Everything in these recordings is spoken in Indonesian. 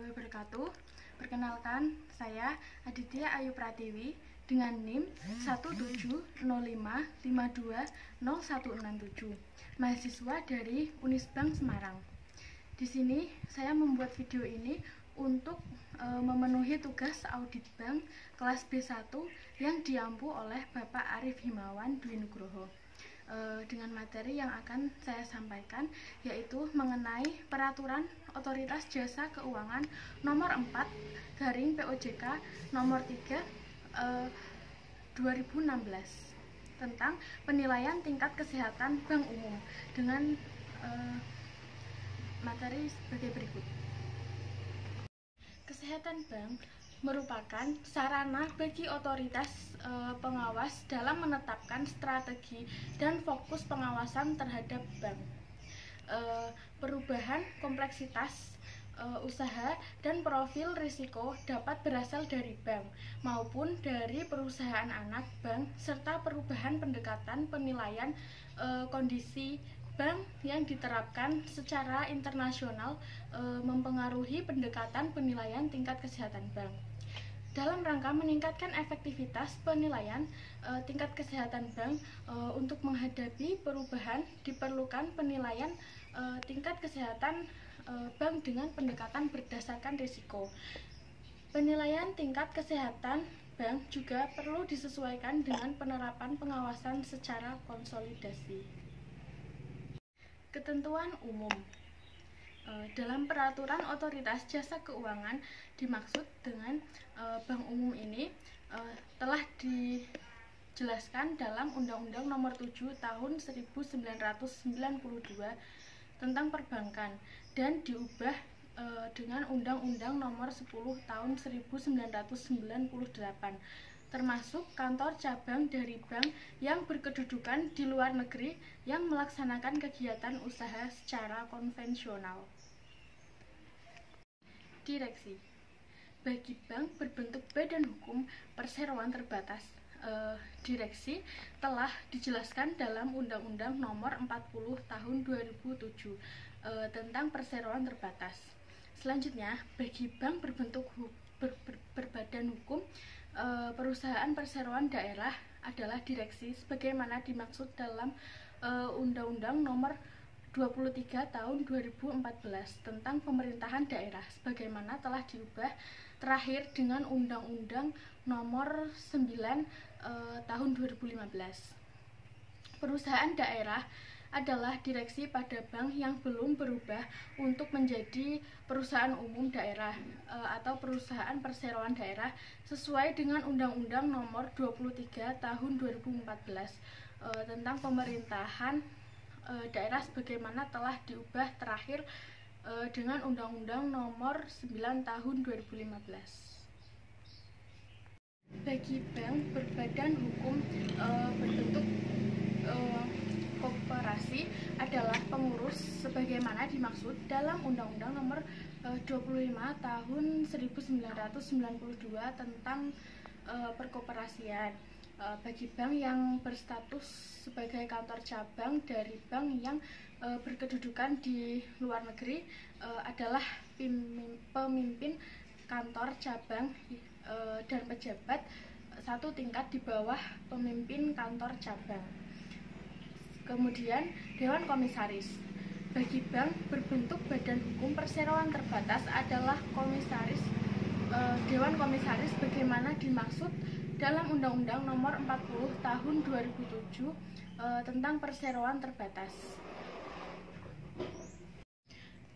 warahmatullahi wabarakatuh. Perkenalkan, saya Aditya Ayu Pratiwi dengan NIM 17055220167, mahasiswa dari Unisbank Semarang. Di sini saya membuat video ini untuk memenuhi tugas audit bank kelas B1 yang diampu oleh Bapak Arif Himawan Dwi Nugroho. Dengan materi yang akan saya sampaikan, yaitu mengenai peraturan Otoritas Jasa Keuangan nomor 4/POJK nomor 3 2016 tentang penilaian tingkat kesehatan bank umum dengan materi sebagai berikut. Kesehatan bank merupakan sarana bagi otoritas pengawas dalam menetapkan strategi dan fokus pengawasan terhadap bank. Perubahan kompleksitas usaha dan profil risiko dapat berasal dari bank maupun dari perusahaan anak bank, serta perubahan pendekatan penilaian kondisi bank yang diterapkan secara internasional mempengaruhi pendekatan penilaian tingkat kesehatan bank. Dalam rangka meningkatkan efektivitas penilaian tingkat kesehatan bank untuk menghadapi perubahan, diperlukan penilaian tingkat kesehatan bank dengan pendekatan berdasarkan risiko. Penilaian tingkat kesehatan bank juga perlu disesuaikan dengan penerapan pengawasan secara konsolidasi. Ketentuan umum. Dalam peraturan Otoritas Jasa Keuangan dimaksud dengan bank umum ini telah dijelaskan dalam Undang-Undang Nomor 7 Tahun 1992 tentang perbankan dan diubah dengan Undang-Undang Nomor 10 Tahun 1998, termasuk kantor cabang dari bank yang berkedudukan di luar negeri yang melaksanakan kegiatan usaha secara konvensional. Direksi. Bagi bank berbentuk badan hukum perseroan terbatas, direksi telah dijelaskan dalam Undang-Undang Nomor 40 Tahun 2007 tentang perseroan terbatas. Selanjutnya, bagi bank berbentuk berbadan hukum perusahaan perseroan daerah adalah direksi sebagaimana dimaksud dalam Undang-Undang Nomor 23 Tahun 2014 tentang pemerintahan daerah sebagaimana telah diubah terakhir dengan Undang-Undang Nomor 9 Tahun 2015. Perusahaan daerah adalah direksi pada bank yang belum berubah untuk menjadi perusahaan umum daerah atau perusahaan perseroan daerah sesuai dengan Undang-Undang Nomor 23 Tahun 2014 tentang pemerintahan daerah sebagaimana telah diubah terakhir dengan Undang-Undang Nomor 9 Tahun 2015. Bagi bank berbadan hukum berbentuk koperasi adalah pengurus sebagaimana dimaksud dalam Undang-Undang Nomor 25 Tahun 1992 tentang perkoperasian. Bagi bank yang berstatus sebagai kantor cabang dari bank yang berkedudukan di luar negeri adalah pemimpin kantor cabang dan pejabat satu tingkat di bawah pemimpin kantor cabang. Kemudian Dewan Komisaris. Bagi bank berbentuk badan hukum perseroan terbatas adalah komisaris Dewan Komisaris bagaimana dimaksud dalam Undang-Undang Nomor 40 Tahun 2007 tentang perseroan terbatas.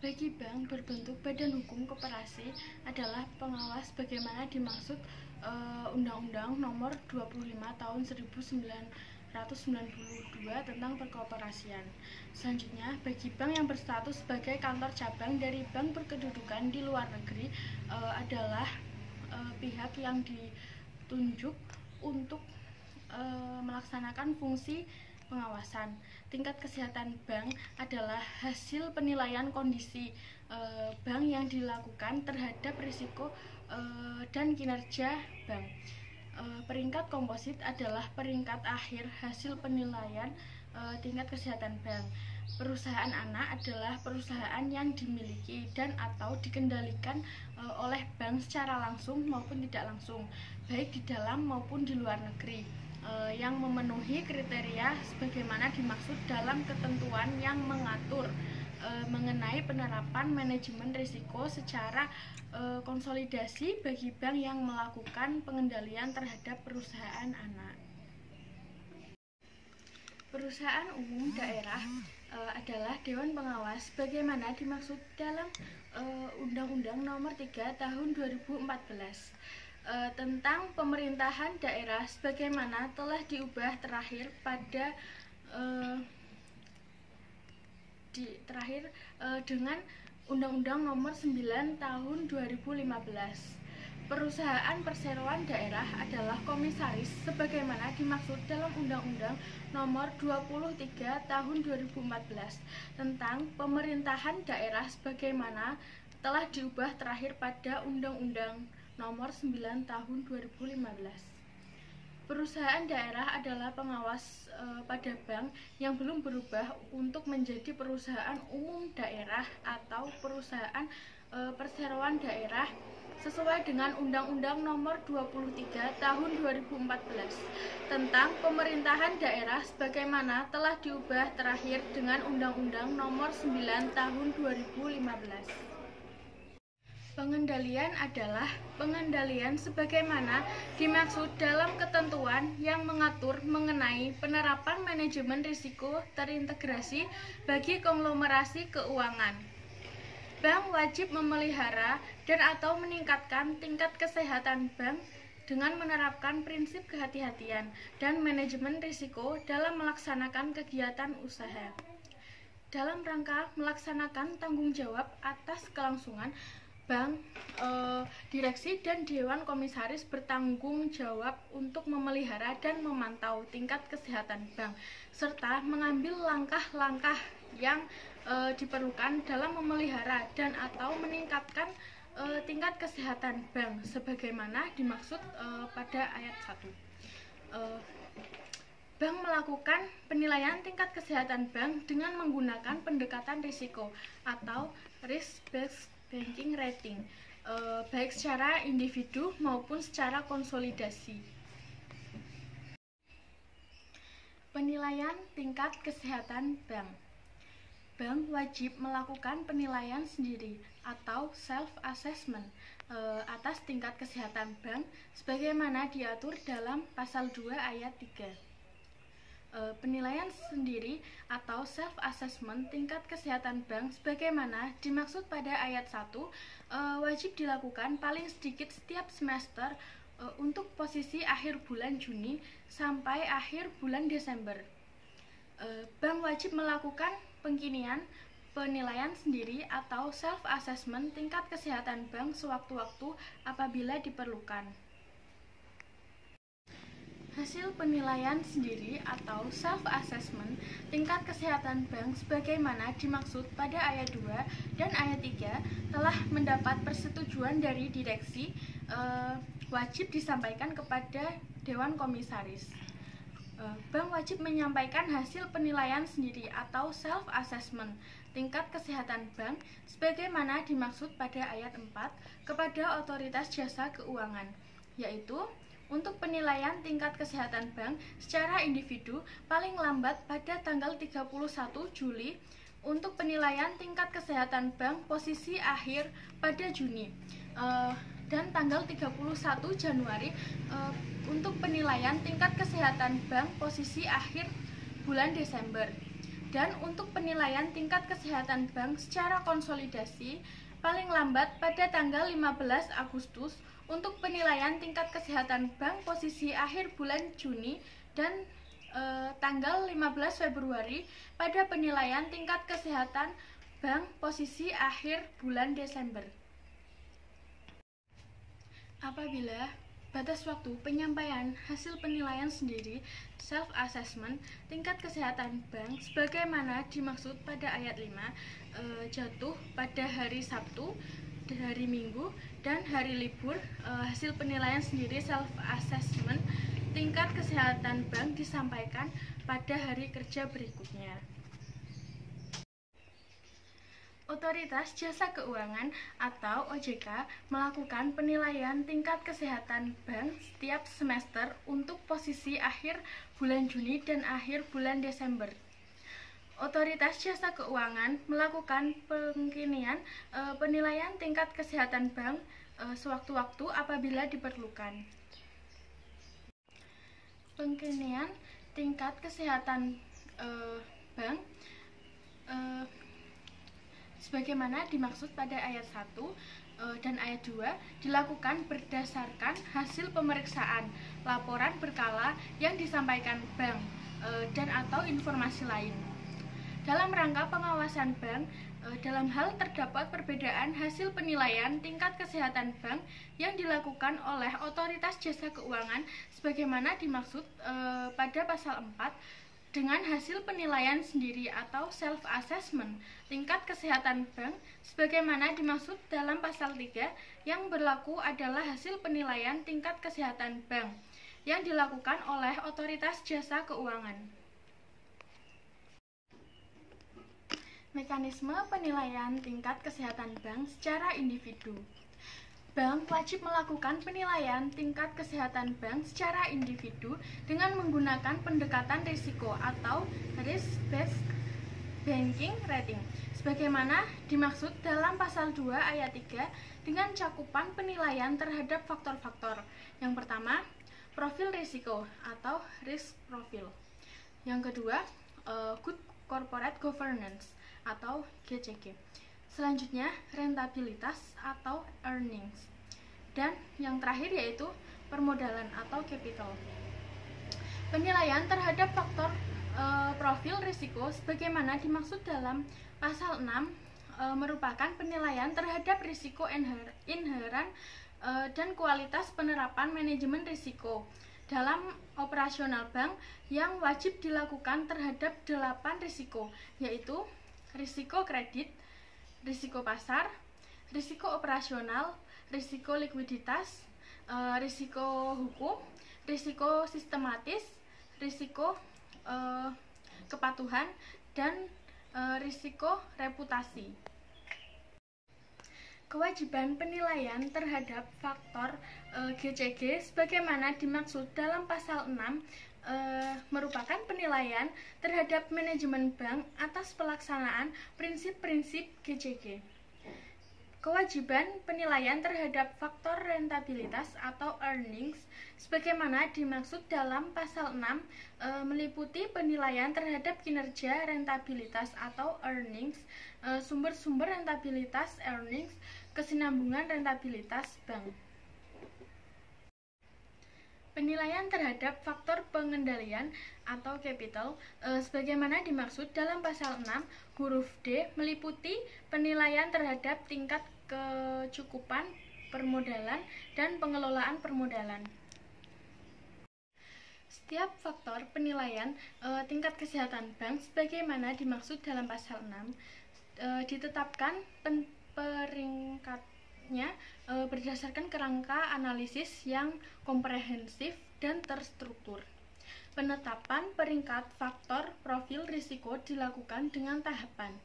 Bagi bank berbentuk badan hukum koperasi adalah pengawas bagaimana dimaksud Undang-Undang Nomor 25 Tahun 1992 tentang perkoperasian. Selanjutnya, bagi bank yang berstatus sebagai kantor cabang dari bank berkedudukan di luar negeri adalah pihak yang ditunjuk untuk melaksanakan fungsi pengawasan. Tingkat kesehatan bank adalah hasil penilaian kondisi bank yang dilakukan terhadap risiko dan kinerja bank. Peringkat komposit adalah peringkat akhir hasil penilaian tingkat kesehatan bank. Perusahaan anak adalah perusahaan yang dimiliki dan atau dikendalikan oleh bank secara langsung maupun tidak langsung, baik di dalam maupun di luar negeri, yang memenuhi kriteria sebagaimana dimaksud dalam ketentuan yang mengatur mengenai penerapan manajemen risiko secara konsolidasi bagi bank yang melakukan pengendalian terhadap perusahaan anak. Perusahaan umum daerah adalah Dewan Pengawas sebagaimana dimaksud dalam Undang-Undang Nomor 3 Tahun 2014 tentang pemerintahan daerah sebagaimana telah diubah terakhir pada dengan Undang-Undang Nomor 9 Tahun 2015. Perusahaan perseroan daerah adalah komisaris sebagaimana dimaksud dalam Undang-Undang Nomor 23 Tahun 2014 tentang pemerintahan daerah sebagaimana telah diubah terakhir pada Undang-Undang Nomor 9 Tahun 2015. Perusahaan daerah adalah pengawas pada bank yang belum berubah untuk menjadi perusahaan umum daerah atau perusahaan perseroan daerah sesuai dengan Undang-Undang Nomor 23 Tahun 2014 tentang pemerintahan daerah sebagaimana telah diubah terakhir dengan Undang-Undang Nomor 9 Tahun 2015. Pengendalian adalah pengendalian sebagaimana dimaksud dalam ketentuan yang mengatur mengenai penerapan manajemen risiko terintegrasi bagi konglomerasi keuangan. Bank wajib memelihara dan atau meningkatkan tingkat kesehatan bank dengan menerapkan prinsip kehati-hatian dan manajemen risiko dalam melaksanakan kegiatan usaha. Dalam rangka melaksanakan tanggung jawab atas kelangsungan bank, direksi dan dewan komisaris bertanggung jawab untuk memelihara dan memantau tingkat kesehatan bank serta mengambil langkah-langkah yang diperlukan dalam memelihara dan atau meningkatkan tingkat kesehatan bank sebagaimana dimaksud pada ayat 1. Bank melakukan penilaian tingkat kesehatan bank dengan menggunakan pendekatan risiko atau risk-based banking rating, baik secara individu maupun secara konsolidasi. Penilaian tingkat kesehatan bank. Bank wajib melakukan penilaian sendiri atau self-assessment atas tingkat kesehatan bank sebagaimana diatur dalam pasal 2 ayat 3. Penilaian sendiri atau self-assessment tingkat kesehatan bank sebagaimana dimaksud pada ayat 1 wajib dilakukan paling sedikit setiap semester untuk posisi akhir bulan Juni sampai akhir bulan Desember. Bank wajib melakukan pengkinian penilaian sendiri atau self-assessment tingkat kesehatan bank sewaktu-waktu apabila diperlukan. Hasil penilaian sendiri atau self-assessment tingkat kesehatan bank sebagaimana dimaksud pada ayat 2 dan ayat 3 telah mendapat persetujuan dari direksi, wajib disampaikan kepada Dewan Komisaris. Bank wajib menyampaikan hasil penilaian sendiri atau self-assessment tingkat kesehatan bank sebagaimana dimaksud pada ayat 4 kepada Otoritas Jasa Keuangan, yaitu untuk penilaian tingkat kesehatan bank secara individu paling lambat pada tanggal 31 Juli, untuk penilaian tingkat kesehatan bank posisi akhir pada Juni, dan tanggal 31 Januari untuk penilaian tingkat kesehatan bank posisi akhir bulan Desember, dan untuk penilaian tingkat kesehatan bank secara konsolidasi paling lambat pada tanggal 15 Agustus untuk penilaian tingkat kesehatan bank posisi akhir bulan Juni, dan tanggal 15 Februari pada penilaian tingkat kesehatan bank posisi akhir bulan Desember. Apabila batas waktu penyampaian hasil penilaian sendiri self-assessment tingkat kesehatan bank sebagaimana dimaksud pada ayat 5 jatuh pada hari Sabtu, hari Minggu, dan hari libur, hasil penilaian sendiri self-assessment tingkat kesehatan bank disampaikan pada hari kerja berikutnya. Otoritas Jasa Keuangan atau OJK melakukan penilaian tingkat kesehatan bank setiap semester untuk posisi akhir bulan Juni dan akhir bulan Desember. Otoritas Jasa Keuangan melakukan penilaian tingkat kesehatan bank sewaktu-waktu apabila diperlukan. Penilaian tingkat kesehatan bank sebagaimana dimaksud pada ayat 1 dan ayat 2 dilakukan berdasarkan hasil pemeriksaan, laporan berkala yang disampaikan bank dan atau informasi lain. Dalam rangka pengawasan bank, dalam hal terdapat perbedaan hasil penilaian tingkat kesehatan bank yang dilakukan oleh Otoritas Jasa Keuangan sebagaimana dimaksud pada pasal 4 dengan hasil penilaian sendiri atau self-assessment tingkat kesehatan bank sebagaimana dimaksud dalam pasal 3 yang berlaku adalah hasil penilaian tingkat kesehatan bank yang dilakukan oleh Otoritas Jasa Keuangan. Mekanisme penilaian tingkat kesehatan bank secara individu. Bank wajib melakukan penilaian tingkat kesehatan bank secara individu dengan menggunakan pendekatan risiko atau risk-based banking rating sebagaimana dimaksud dalam pasal 2 ayat 3 dengan cakupan penilaian terhadap faktor-faktor. Yang pertama, profil risiko atau risk profile. Yang kedua, good corporate governance atau GCG. Selanjutnya, rentabilitas atau earnings. Dan yang terakhir yaitu permodalan atau capital. Penilaian terhadap faktor profil risiko sebagaimana dimaksud dalam pasal 6 merupakan penilaian terhadap risiko inheran dan kualitas penerapan manajemen risiko dalam operasional bank yang wajib dilakukan terhadap 8 risiko, yaitu risiko kredit, risiko pasar, risiko operasional, risiko likuiditas, risiko hukum, risiko sistematis, risiko kepatuhan, dan risiko reputasi. Kewajiban penilaian terhadap faktor GCG sebagaimana dimaksud dalam pasal 6 merupakan penilaian terhadap manajemen bank atas pelaksanaan prinsip-prinsip GCG. Kewajiban penilaian terhadap faktor rentabilitas atau earnings sebagaimana dimaksud dalam pasal 6 meliputi penilaian terhadap kinerja rentabilitas atau earnings, sumber-sumber rentabilitas earnings, kesinambungan rentabilitas bank. Penilaian terhadap faktor pengendalian atau capital sebagaimana dimaksud dalam pasal 6 huruf D meliputi penilaian terhadap tingkat kecukupan permodalan dan pengelolaan permodalan. Setiap faktor penilaian tingkat kesehatan bank sebagaimana dimaksud dalam pasal 6 ditetapkan peringkatnya berdasarkan kerangka analisis yang komprehensif dan terstruktur. Penetapan peringkat faktor profil risiko dilakukan dengan tahapan.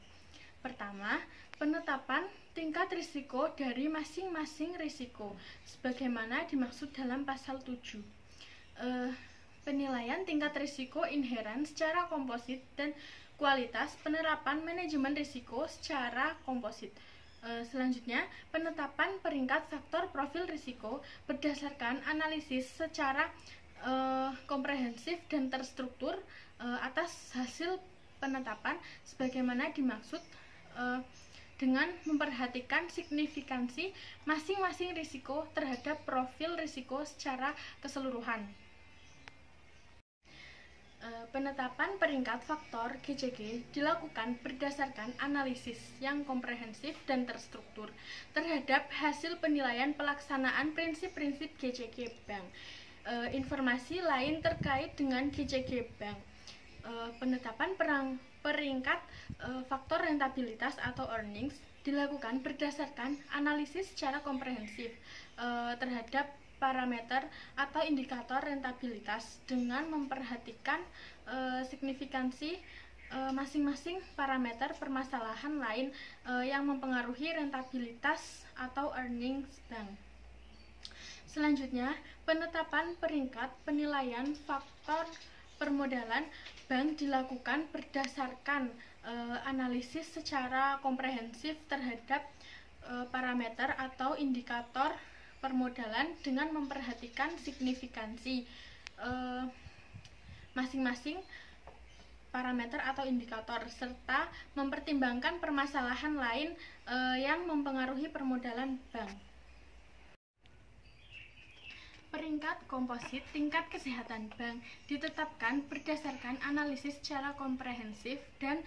Pertama, penetapan tingkat risiko dari masing-masing risiko sebagaimana dimaksud dalam pasal 7. Penilaian tingkat risiko inheran secara komposit dan kualitas penerapan manajemen risiko secara komposit. Selanjutnya, penetapan peringkat faktor profil risiko berdasarkan analisis secara komprehensif dan terstruktur atas hasil penetapan sebagaimana dimaksud dengan memperhatikan signifikansi masing-masing risiko terhadap profil risiko secara keseluruhan. Penetapan peringkat faktor GCG dilakukan berdasarkan analisis yang komprehensif dan terstruktur terhadap hasil penilaian pelaksanaan prinsip-prinsip GCG Bank. Informasi lain terkait dengan GCG Bank. Penetapan peringkat faktor rentabilitas atau earnings dilakukan berdasarkan analisis secara komprehensif terhadap parameter atau indikator rentabilitas dengan memperhatikan signifikansi masing-masing parameter permasalahan lain yang mempengaruhi rentabilitas atau earnings bank. Selanjutnya, penetapan peringkat penilaian faktor permodalan bank dilakukan berdasarkan analisis secara komprehensif terhadap parameter atau indikator permodalan dengan memperhatikan signifikansi masing-masing parameter atau indikator serta mempertimbangkan permasalahan lain yang mempengaruhi permodalan bank. Peringkat komposit tingkat kesehatan bank ditetapkan berdasarkan analisis secara komprehensif dan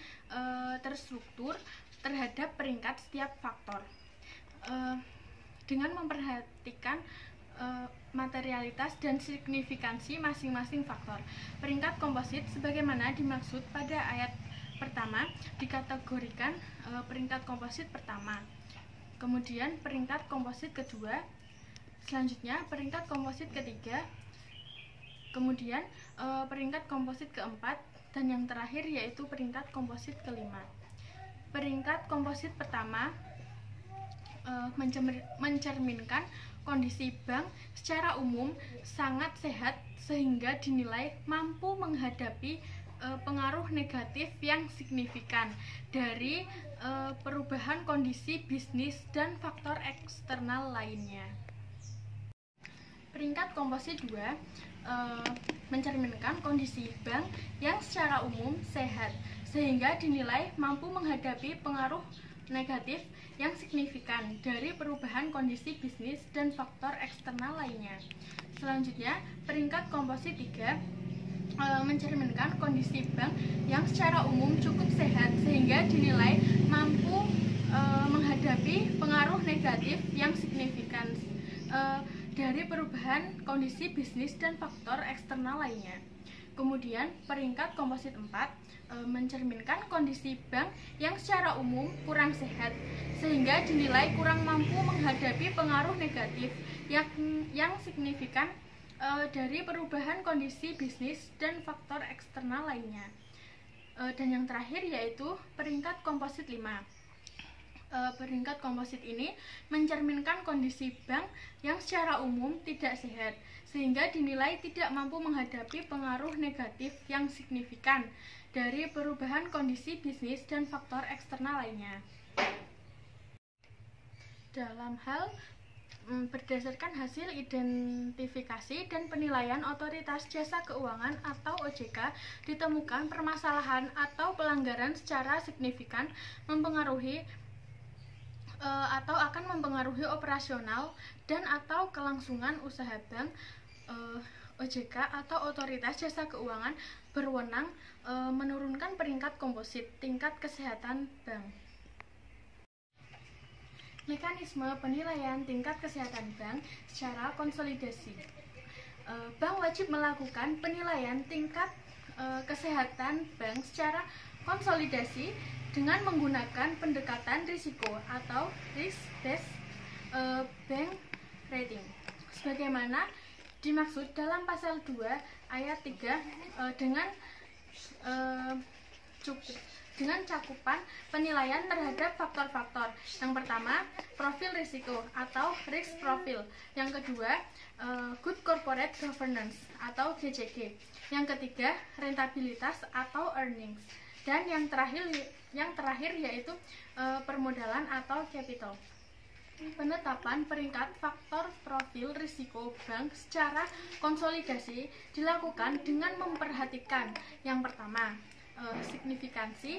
terstruktur terhadap peringkat setiap faktor dengan memperhatikan materialitas dan signifikansi masing-masing faktor. Peringkat komposit sebagaimana dimaksud pada ayat pertama dikategorikan peringkat komposit pertama, kemudian peringkat komposit kedua, selanjutnya peringkat komposit ketiga, kemudian peringkat komposit keempat, dan yang terakhir yaitu peringkat komposit kelima. Peringkat komposit pertama mencerminkan kondisi bank secara umum sangat sehat sehingga dinilai mampu menghadapi pengaruh negatif yang signifikan dari perubahan kondisi bisnis dan faktor eksternal lainnya. Peringkat komposit 2 mencerminkan kondisi bank yang secara umum sehat sehingga dinilai mampu menghadapi pengaruh negatif yang signifikan dari perubahan kondisi bisnis dan faktor eksternal lainnya. Selanjutnya, peringkat komposit 3 mencerminkan kondisi bank yang secara umum cukup sehat sehingga dinilai mampu menghadapi pengaruh negatif yang signifikan dari perubahan kondisi bisnis dan faktor eksternal lainnya. Kemudian peringkat komposit 4 mencerminkan kondisi bank yang secara umum kurang sehat sehingga dinilai kurang mampu menghadapi pengaruh negatif yang signifikan dari perubahan kondisi bisnis dan faktor eksternal lainnya. Dan yang terakhir yaitu peringkat komposit 5. Peringkat komposit ini mencerminkan kondisi bank yang secara umum tidak sehat sehingga dinilai tidak mampu menghadapi pengaruh negatif yang signifikan dari perubahan kondisi bisnis dan faktor eksternal lainnya. Dalam hal berdasarkan hasil identifikasi dan penilaian Otoritas Jasa Keuangan atau OJK, ditemukan permasalahan atau pelanggaran secara signifikan mempengaruhi atau akan mempengaruhi operasional dan atau kelangsungan usaha bank. OJK atau Otoritas Jasa Keuangan berwenang menurunkan peringkat komposit tingkat kesehatan bank. Mekanisme penilaian tingkat kesehatan bank secara konsolidasi. Bank wajib melakukan penilaian tingkat kesehatan bank secara konsolidasi dengan menggunakan pendekatan risiko atau risk-based bank rating sebagaimana dimaksud dalam pasal 2 ayat 3 dengan cakupan penilaian terhadap faktor-faktor. Yang pertama, profil risiko atau risk profile. Yang kedua, good corporate governance atau GCG. Yang ketiga, rentabilitas atau earnings. Dan yang terakhir yaitu permodalan atau capital. Penetapan peringkat faktor profil risiko bank secara konsolidasi dilakukan dengan memperhatikan yang pertama, signifikansi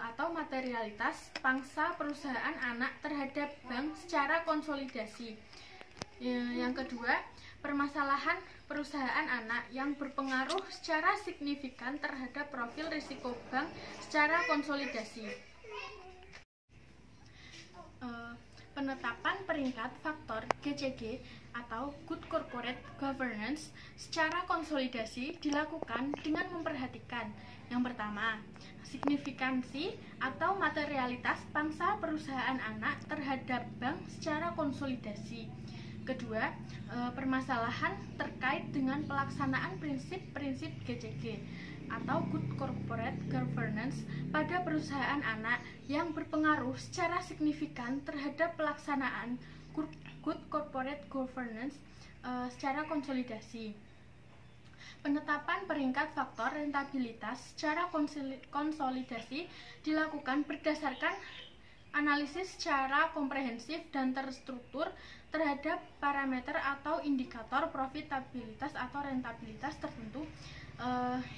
atau materialitas pangsa perusahaan anak terhadap bank secara konsolidasi. Yang kedua, permasalahan perusahaan anak yang berpengaruh secara signifikan terhadap profil risiko bank secara konsolidasi. Penetapan peringkat faktor GCG atau Good Corporate Governance secara konsolidasi dilakukan dengan memperhatikan yang pertama, signifikansi atau materialitas pangsa perusahaan anak terhadap bank secara konsolidasi. Kedua, permasalahan terkait dengan pelaksanaan prinsip-prinsip GCG atau Good Corporate Governance pada perusahaan anak yang berpengaruh secara signifikan terhadap pelaksanaan Good Corporate Governance secara konsolidasi. Penetapan peringkat faktor rentabilitas secara konsolidasi dilakukan berdasarkan analisis secara komprehensif dan terstruktur terhadap parameter atau indikator profitabilitas atau rentabilitas tertentu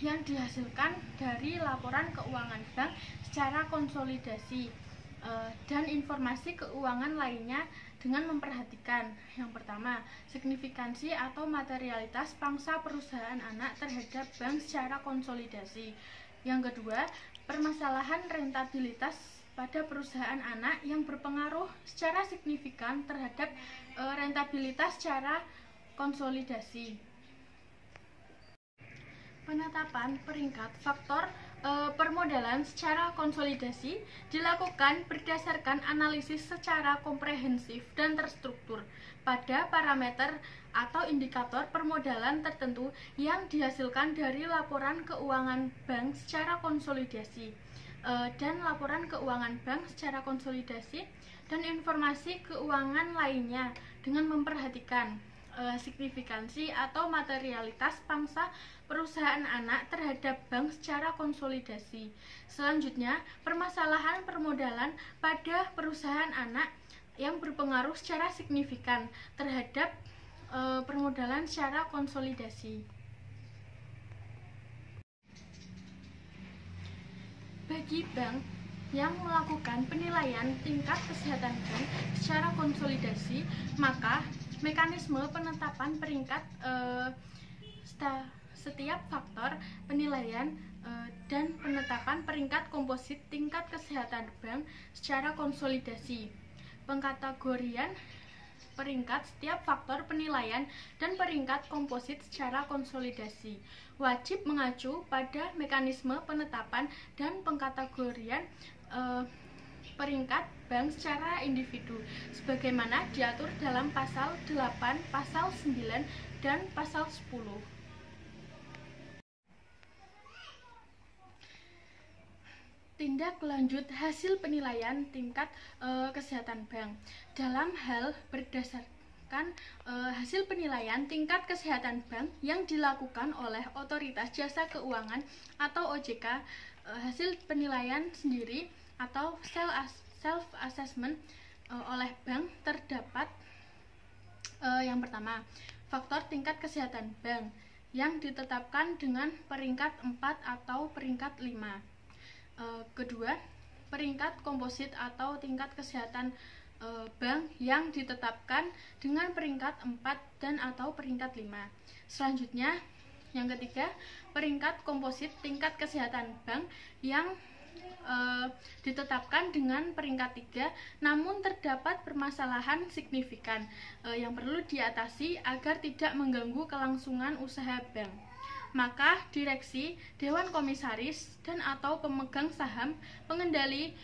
yang dihasilkan dari laporan keuangan bank secara konsolidasi dan informasi keuangan lainnya dengan memperhatikan yang pertama, signifikansi atau materialitas pangsa perusahaan anak terhadap bank secara konsolidasi. Yang kedua, permasalahan rentabilitas pada perusahaan anak yang berpengaruh secara signifikan terhadap rentabilitas secara konsolidasi. Penetapan peringkat faktor permodalan secara konsolidasi dilakukan berdasarkan analisis secara komprehensif dan terstruktur pada parameter atau indikator permodalan tertentu yang dihasilkan dari laporan keuangan bank secara konsolidasi dan laporan keuangan bank secara konsolidasi dan informasi keuangan lainnya dengan memperhatikan signifikansi atau materialitas pangsa perusahaan anak terhadap bank secara konsolidasi. Selanjutnya, permasalahan permodalan pada perusahaan anak yang berpengaruh secara signifikan terhadap permodalan secara konsolidasi. Bagi bank yang melakukan penilaian tingkat kesehatan bank secara konsolidasi, maka mekanisme penetapan peringkat setiap faktor penilaian dan penetapan peringkat komposit tingkat kesehatan bank secara konsolidasi. Pengkategorian peringkat setiap faktor penilaian dan peringkat komposit secara konsolidasi wajib mengacu pada mekanisme penetapan dan pengkategorian peringkat bank secara individu sebagaimana diatur dalam pasal 8, pasal 9, dan pasal 10. Tindak lanjut hasil penilaian tingkat kesehatan bank. Dalam hal berdasarkan hasil penilaian tingkat kesehatan bank yang dilakukan oleh Otoritas Jasa Keuangan atau OJK, hasil penilaian sendiri atau self-assessment oleh bank terdapat yang pertama, faktor tingkat kesehatan bank yang ditetapkan dengan peringkat 4 atau peringkat 5. Kedua, peringkat komposit atau tingkat kesehatan bank yang ditetapkan dengan peringkat 4 dan atau peringkat 5. Selanjutnya, yang ketiga, peringkat komposit tingkat kesehatan bank yang ditetapkan dengan peringkat 3, namun terdapat permasalahan signifikan yang perlu diatasi agar tidak mengganggu kelangsungan usaha bank. Maka direksi, dewan komisaris, dan atau pemegang saham pengendali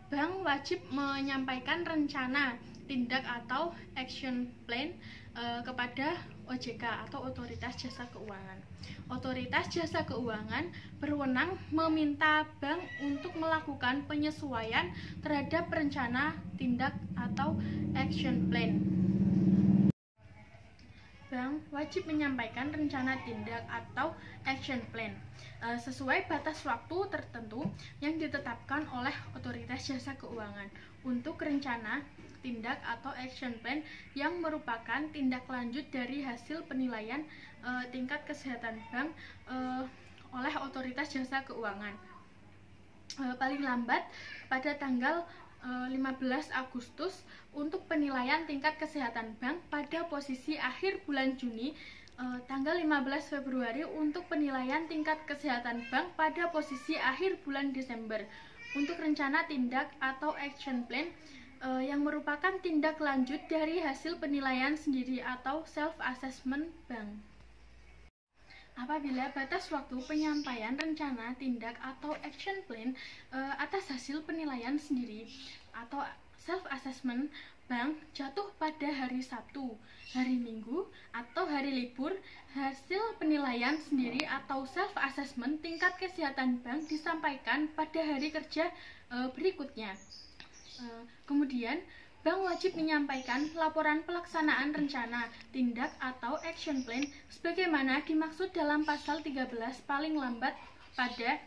bank wajib menyampaikan rencana tindak atau action plan kepada OJK atau Otoritas Jasa Keuangan. Otoritas Jasa Keuangan berwenang meminta bank untuk melakukan penyesuaian terhadap rencana tindak atau action plan. Bank wajib menyampaikan rencana tindak atau action plan sesuai batas waktu tertentu yang ditetapkan oleh Otoritas Jasa Keuangan untuk rencana tindak atau action plan yang merupakan tindak lanjut dari hasil penilaian tingkat kesehatan bank oleh Otoritas Jasa Keuangan paling lambat pada tanggal 15 Agustus untuk penilaian tingkat kesehatan bank pada posisi akhir bulan Juni, tanggal 15 Februari untuk penilaian tingkat kesehatan bank pada posisi akhir bulan Desember untuk rencana tindak atau action plan yang merupakan tindak lanjut dari hasil penilaian sendiri atau self-assessment bank. Apabila batas waktu penyampaian rencana tindak atau action plan atas hasil penilaian sendiri atau self-assessment bank jatuh pada hari Sabtu, hari Minggu, atau hari libur, hasil penilaian sendiri atau self-assessment tingkat kesehatan bank disampaikan pada hari kerja berikutnya. Kemudian, bank wajib menyampaikan laporan pelaksanaan rencana, tindak atau action plan sebagaimana dimaksud dalam pasal 13 paling lambat pada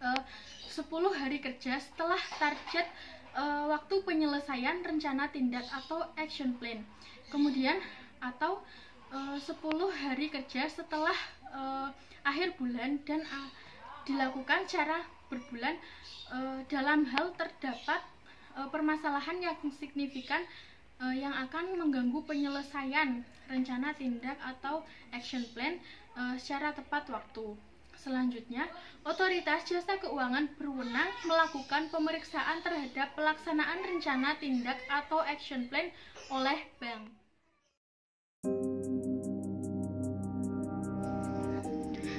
10 hari kerja setelah target waktu penyelesaian rencana tindak atau action plan. Kemudian atau 10 hari kerja setelah akhir bulan dan dilakukan secara berbulan dalam hal terdapat permasalahan yang signifikan yang akan mengganggu penyelesaian rencana tindak atau action plan secara tepat waktu. Selanjutnya, otoritas jasa keuangan berwenang melakukan pemeriksaan terhadap pelaksanaan rencana tindak atau action plan oleh bank.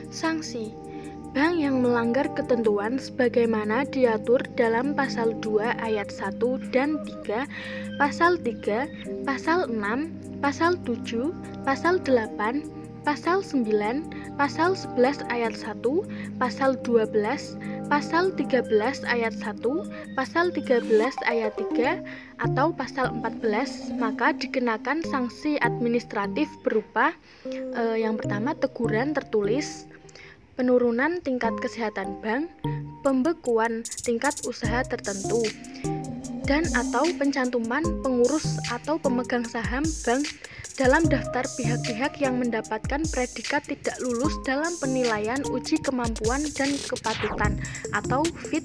Sanksi. Bank yang melanggar ketentuan sebagaimana diatur dalam pasal 2 ayat 1 dan 3, pasal 3, pasal 6, pasal 7, pasal 8, pasal 9, pasal 11 ayat 1, pasal 12, pasal 13 ayat 1, pasal 13 ayat 3, atau pasal 14, maka dikenakan sanksi administratif berupa yang pertama teguran tertulis, penurunan tingkat kesehatan bank, pembekuan tingkat usaha tertentu, dan atau pencantuman pengurus atau pemegang saham bank dalam daftar pihak-pihak yang mendapatkan predikat tidak lulus dalam penilaian uji kemampuan dan kepatutan atau fit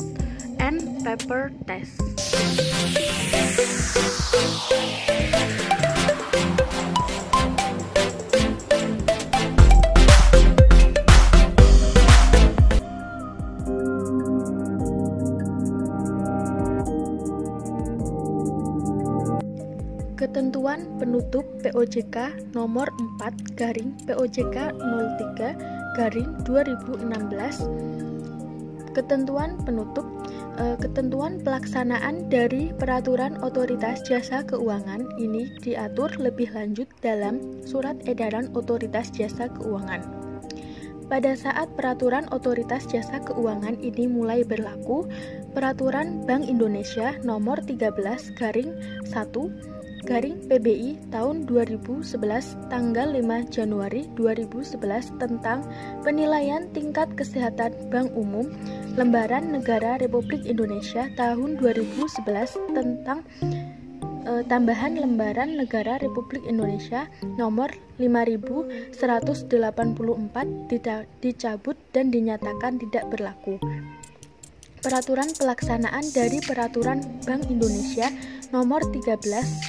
and proper test. Ketentuan penutup POJK nomor 4 garing POJK 03 garing 2016. Ketentuan penutup ketentuan pelaksanaan dari peraturan otoritas jasa keuangan ini diatur lebih lanjut dalam surat edaran otoritas jasa keuangan. Pada saat peraturan otoritas jasa keuangan ini mulai berlaku, peraturan Bank Indonesia nomor 13 garing 1 garing PBI tahun 2011 tanggal 5 Januari 2011 tentang penilaian tingkat kesehatan bank umum lembaran negara Republik Indonesia tahun 2011 tentang tambahan lembaran negara Republik Indonesia nomor 5184 dicabut dan dinyatakan tidak berlaku. Peraturan pelaksanaan dari Peraturan Bank Indonesia nomor 13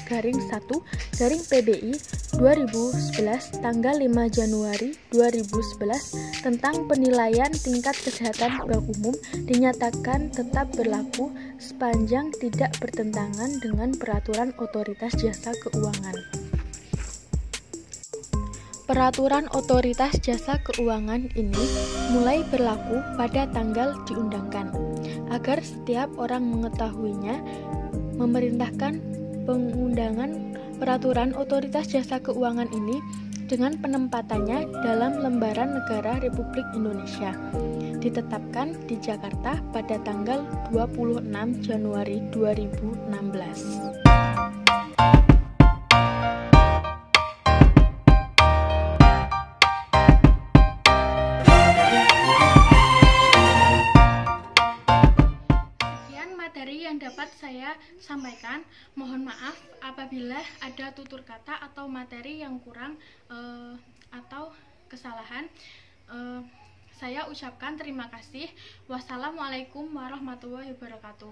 garing 1 garing PBI 2011 tanggal 5 Januari 2011 tentang penilaian tingkat kesehatan bank umum dinyatakan tetap berlaku sepanjang tidak bertentangan dengan peraturan otoritas jasa keuangan. Peraturan otoritas jasa keuangan ini mulai berlaku pada tanggal diundangkan. Agar setiap orang mengetahuinya, memerintahkan pengundangan peraturan otoritas jasa keuangan ini dengan penempatannya dalam lembaran negara Republik Indonesia. Ditetapkan di Jakarta pada tanggal 26 Januari 2016. Yang dapat saya sampaikan, mohon maaf apabila ada tutur kata atau materi yang kurang atau kesalahan. Saya ucapkan terima kasih. Wassalamualaikum warahmatullahi wabarakatuh.